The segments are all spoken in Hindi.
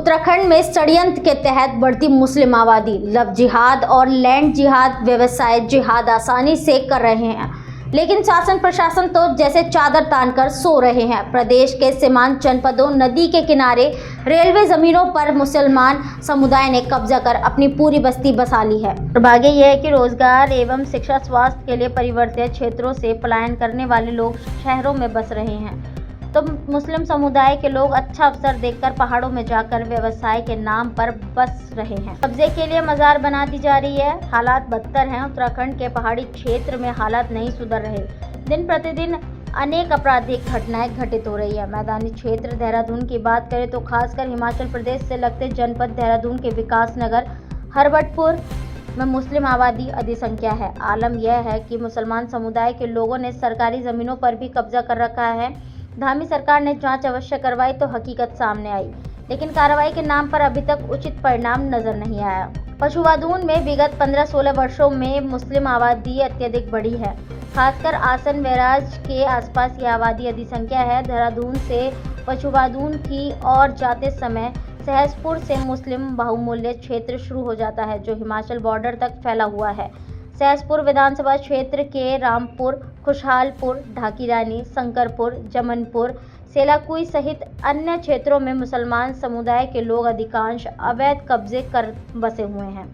उत्तराखंड में षड्यंत्र के तहत बढ़ती मुस्लिम आबादी, लव जिहाद और लैंड जिहाद व्यवसाय जिहाद आसानी से कर रहे हैं, लेकिन शासन प्रशासन तो जैसे चादर तानकर सो रहे हैं। प्रदेश के सीमांत जनपदों, नदी के किनारे, रेलवे जमीनों पर मुसलमान समुदाय ने कब्जा कर अपनी पूरी बस्ती बसा ली है। दुर्भाग्य यह है कि रोजगार एवं शिक्षा, स्वास्थ्य के लिए परिवर्तित क्षेत्रों से पलायन करने वाले लोग शहरों में बस रहे हैं, तो मुस्लिम समुदाय के लोग अच्छा अवसर देखकर पहाड़ों में जाकर व्यवसाय के नाम पर बस रहे हैं। कब्जे के लिए मजार बना दी जा रही है। हालात बदतर हैं। उत्तराखंड के पहाड़ी क्षेत्र में हालात नहीं सुधर रहे। दिन प्रतिदिन अनेक आपराधिक घटनाएं घटित हो रही है। मैदानी क्षेत्र देहरादून की बात करें तो खासकर हिमाचल प्रदेश से लगते जनपद देहरादून के विकास नगर हरवटपुर में मुस्लिम आबादी अधिसंख्या है। आलम यह है कि मुसलमान समुदाय के लोगों ने सरकारी जमीनों पर भी कब्जा कर रखा है। धामी सरकार ने जांच अवश्य करवाई तो हकीकत सामने आई, लेकिन कार्रवाई के नाम पर अभी तक उचित परिणाम नजर नहीं आया। पशुवादून में विगत 15-16 वर्षों में मुस्लिम आबादी अत्यधिक बढ़ी है। खासकर आसन बैराज के आसपास ये आबादी अधिसंख्या है। देहरादून से पशुवादून की ओर जाते समय सहसपुर से मुस्लिम बहुमूल्य क्षेत्र शुरू हो जाता है, जो हिमाचल बॉर्डर तक फैला हुआ है। सहसपुर विधानसभा क्षेत्र के रामपुर, खुशहालपुर, ढाकीरानी, शंकरपुर, जमनपुर, सेलाकुई सहित अन्य क्षेत्रों में मुसलमान समुदाय के लोग अधिकांश अवैध कब्जे कर बसे हुए हैं।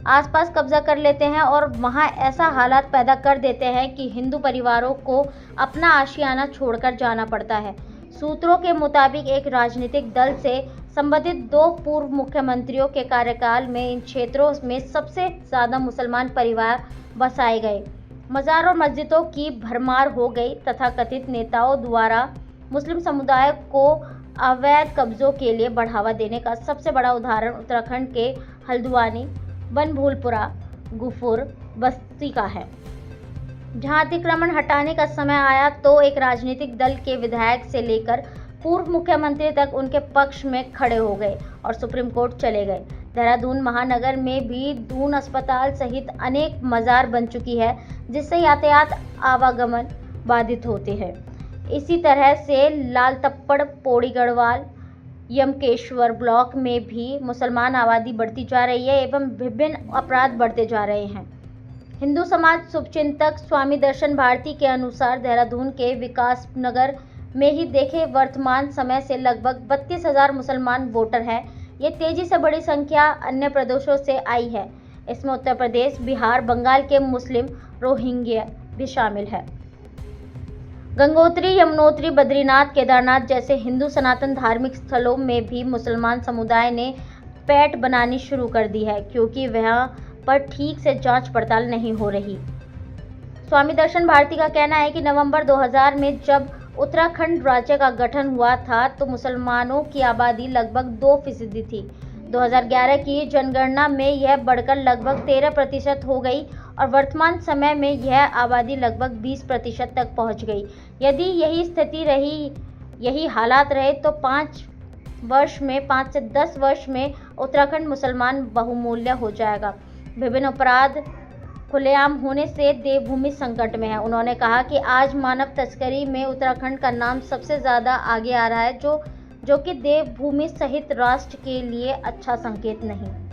आसपास कब्जा कर लेते हैं और वहां ऐसा हालात पैदा कर देते हैं कि हिंदू परिवारों को अपना आशियाना छोड़कर जाना पड़ता है। सूत्रों के मुताबिक एक राजनीतिक दल से संबंधित 2 पूर्व मुख्यमंत्रियों के कार्यकाल में इन क्षेत्रों में सबसे ज्यादा मुसलमान परिवार बसाए गए। मजार और मस्जिदों की भरमार हो गई। तथाकथित नेताओं द्वारा मुस्लिम समुदाय को अवैध कब्जों के लिए बढ़ावा देने का सबसे बड़ा उदाहरण उत्तराखंड के हल्द्वानी, बनभूलपुरा, गुफुर बस्ती का है, जहां अतिक्रमण हटाने का समय आया तो एक राजनीतिक दल के विधायक से लेकर पूर्व मुख्यमंत्री तक उनके पक्ष में खड़े हो गए और सुप्रीम कोर्ट चले गए। देहरादून महानगर में भी दून अस्पताल सहित अनेक मजार बन चुकी है, जिससे यातायात आवागमन बाधित होते हैं। इसी तरह से लाल तप्पड़, पौड़ी गढ़वाल, यमकेश्वर ब्लॉक में भी मुसलमान आबादी बढ़ती जा रही है एवं विभिन्न अपराध बढ़ते जा रहे हैं। हिंदू समाज शुभचिंतक स्वामी दर्शन भारती के अनुसार देहरादून के विकास नगर में ही देखे वर्तमान समय से लगभग 32,000 मुसलमान वोटर हैं। ये तेजी से बड़ी संख्या अन्य प्रदेशों से आई है। इसमें उत्तर प्रदेश, बिहार, बंगाल के मुस्लिम, रोहिंग्या भी शामिल है। गंगोत्री, यमुनोत्री, बद्रीनाथ, केदारनाथ जैसे हिंदू सनातन धार्मिक स्थलों में भी मुसलमान समुदाय ने पैठ बनानी शुरू कर दी है, क्योंकि वहां पर ठीक से जांच पड़ताल नहीं हो रही। स्वामी दर्शन भारती का कहना है कि नवंबर 2000 में जब उत्तराखंड राज्य का गठन हुआ था तो मुसलमानों की आबादी लगभग 2% थी। 2011 की जनगणना में यह बढ़कर लगभग 13% हो गई और वर्तमान समय में यह आबादी लगभग 20% तक पहुंच गई। यदि यही स्थिति रही, यही हालात रहे तो 5 से 10 वर्ष में उत्तराखंड मुसलमान बहुमूल्य हो जाएगा। विभिन्न अपराध खुलेआम होने से देवभूमि संकट में है। उन्होंने कहा कि आज मानव तस्करी में उत्तराखंड का नाम सबसे ज्यादा आगे आ रहा है, जो कि देवभूमि सहित राष्ट्र के लिए अच्छा संकेत नहीं।